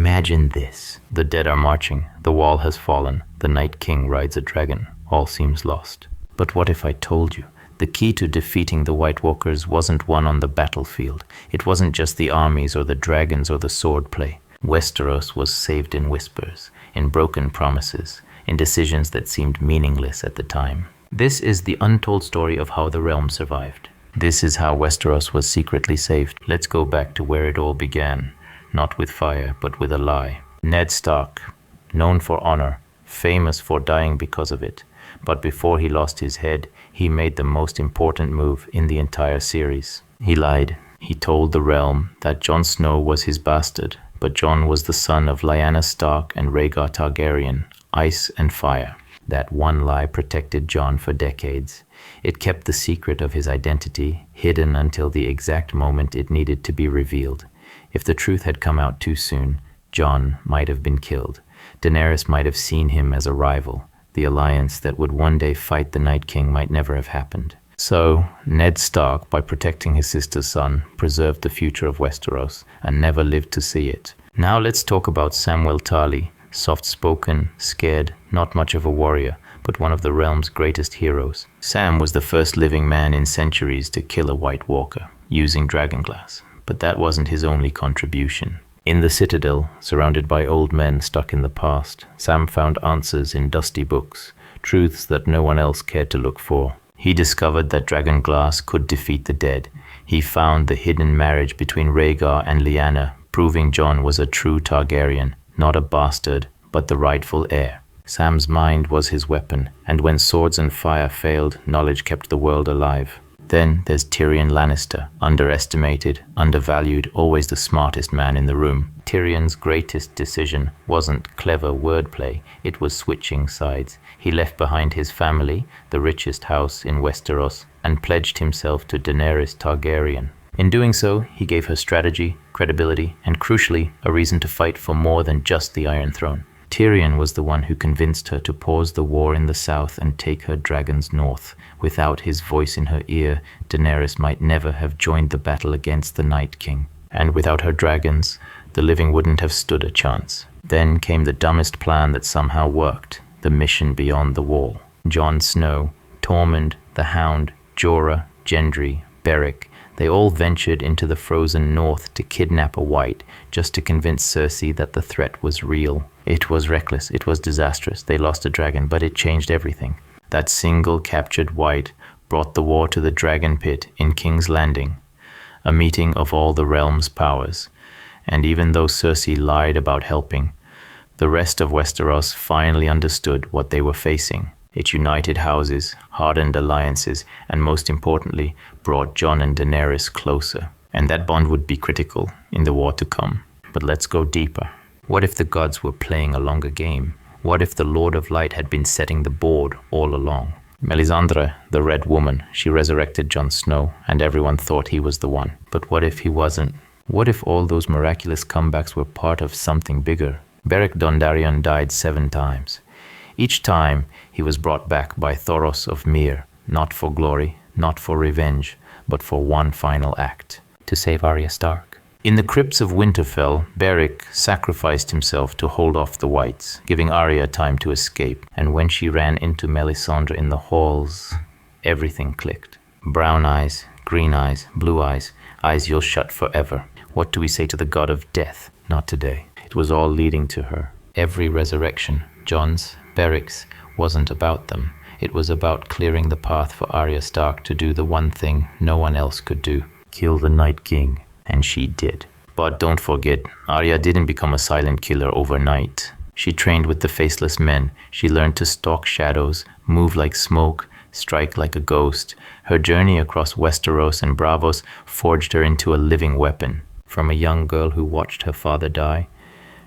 Imagine this. The dead are marching, the wall has fallen, the Night King rides a dragon, all seems lost. But what if I told you? The key to defeating the White Walkers wasn't won on the battlefield. It wasn't just the armies or the dragons or the swordplay. Westeros was saved in whispers, in broken promises, in decisions that seemed meaningless at the time. This is the untold story of how the realm survived. This is how Westeros was secretly saved. Let's go back to where it all began. Not with fire, but with a lie. Ned Stark, known for honor, famous for dying because of it. But before he lost his head, he made the most important move in the entire series. He lied. He told the realm that Jon Snow was his bastard, but Jon was the son of Lyanna Stark and Rhaegar Targaryen, ice and fire. That one lie protected Jon for decades. It kept the secret of his identity hidden until the exact moment it needed to be revealed. If the truth had come out too soon, Jon might have been killed. Daenerys might have seen him as a rival. The alliance that would one day fight the Night King might never have happened. So, Ned Stark, by protecting his sister's son, preserved the future of Westeros and never lived to see it. Now let's talk about Samwell Tarly, soft-spoken, scared, not much of a warrior, but one of the realm's greatest heroes. Sam was the first living man in centuries to kill a White Walker, using dragonglass. But that wasn't his only contribution. In the Citadel, surrounded by old men stuck in the past, Sam found answers in dusty books, truths that no one else cared to look for. He discovered that dragonglass could defeat the dead. He found the hidden marriage between Rhaegar and Lyanna, proving Jon was a true Targaryen, not a bastard, but the rightful heir. Sam's mind was his weapon, and when swords and fire failed, knowledge kept the world alive. Then there's Tyrion Lannister, underestimated, undervalued, always the smartest man in the room. Tyrion's greatest decision wasn't clever wordplay, it was switching sides. He left behind his family, the richest house in Westeros, and pledged himself to Daenerys Targaryen. In doing so, he gave her strategy, credibility, and crucially, a reason to fight for more than just the Iron Throne. Tyrion was the one who convinced her to pause the war in the south and take her dragons north. Without his voice in her ear, Daenerys might never have joined the battle against the Night King. And without her dragons, the living wouldn't have stood a chance. Then came the dumbest plan that somehow worked, the mission beyond the wall. Jon Snow, Tormund, the Hound, Jorah, Gendry, Beric, they all ventured into the frozen north to kidnap a White, just to convince Cersei that the threat was real. It was reckless, it was disastrous, they lost a dragon, but it changed everything. That single captured White brought the war to the Dragon Pit in King's Landing, a meeting of all the realm's powers. And even though Cersei lied about helping, the rest of Westeros finally understood what they were facing. It united houses, hardened alliances, and most importantly, brought Jon and Daenerys closer. And that bond would be critical in the war to come. But let's go deeper. What if the gods were playing a longer game? What if the Lord of Light had been setting the board all along? Melisandre, the Red Woman, she resurrected Jon Snow, and everyone thought he was the one. But what if he wasn't? What if all those miraculous comebacks were part of something bigger? Beric Dondarrion died 7 times. Each time, he was brought back by Thoros of Myr, not for glory, not for revenge, but for one final act, to save Arya Stark. In the crypts of Winterfell, Beric sacrificed himself to hold off the Whites, giving Arya time to escape. And when she ran into Melisandre in the halls, everything clicked. Brown eyes, green eyes, blue eyes, eyes you'll shut forever. What do we say to the god of death? Not today. It was all leading to her. Every resurrection, Jon's, Beric's, wasn't about them. It was about clearing the path for Arya Stark to do the one thing no one else could do. Kill the Night King. And she did. But don't forget, Arya didn't become a silent killer overnight. She trained with the Faceless Men. She learned to stalk shadows, move like smoke, strike like a ghost. Her journey across Westeros and Braavos forged her into a living weapon. From a young girl who watched her father die,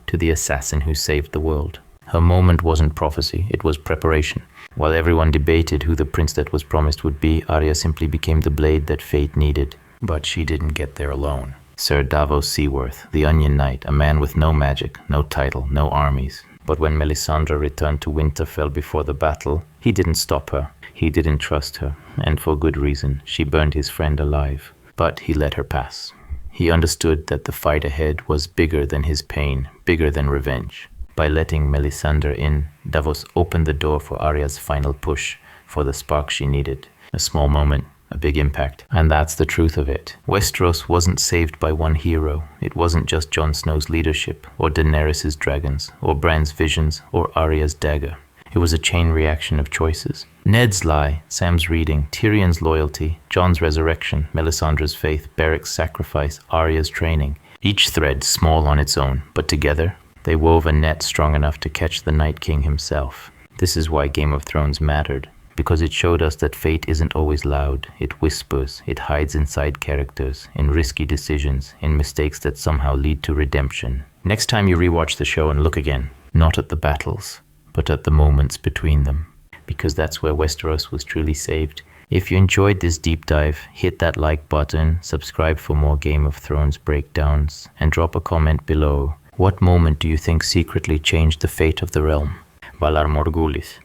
to the assassin who saved the world. Her moment wasn't prophecy, it was preparation. While everyone debated who the prince that was promised would be, Arya simply became the blade that fate needed. But she didn't get there alone. Sir Davos Seaworth, the Onion Knight, a man with no magic, no title, no armies. But when Melisandre returned to Winterfell before the battle, he didn't stop her. He didn't trust her, and for good reason. She burned his friend alive. But he let her pass. He understood that the fight ahead was bigger than his pain, bigger than revenge. By letting Melisandre in, Davos opened the door for Arya's final push, for the spark she needed. A small moment, a big impact. And that's the truth of it. Westeros wasn't saved by one hero. It wasn't just Jon Snow's leadership, or Daenerys' dragons, or Bran's visions, or Arya's dagger. It was a chain reaction of choices. Ned's lie, Sam's reading, Tyrion's loyalty, Jon's resurrection, Melisandre's faith, Beric's sacrifice, Arya's training. Each thread small on its own, but together, they wove a net strong enough to catch the Night King himself. This is why Game of Thrones mattered, because it showed us that fate isn't always loud. It whispers, it hides inside characters, in risky decisions, in mistakes that somehow lead to redemption. Next time you rewatch the show and look again, not at the battles, but at the moments between them, because that's where Westeros was truly saved. If you enjoyed this deep dive, hit that like button, subscribe for more Game of Thrones breakdowns, and drop a comment below. What moment do you think secretly changed the fate of the realm? Valar Morghulis.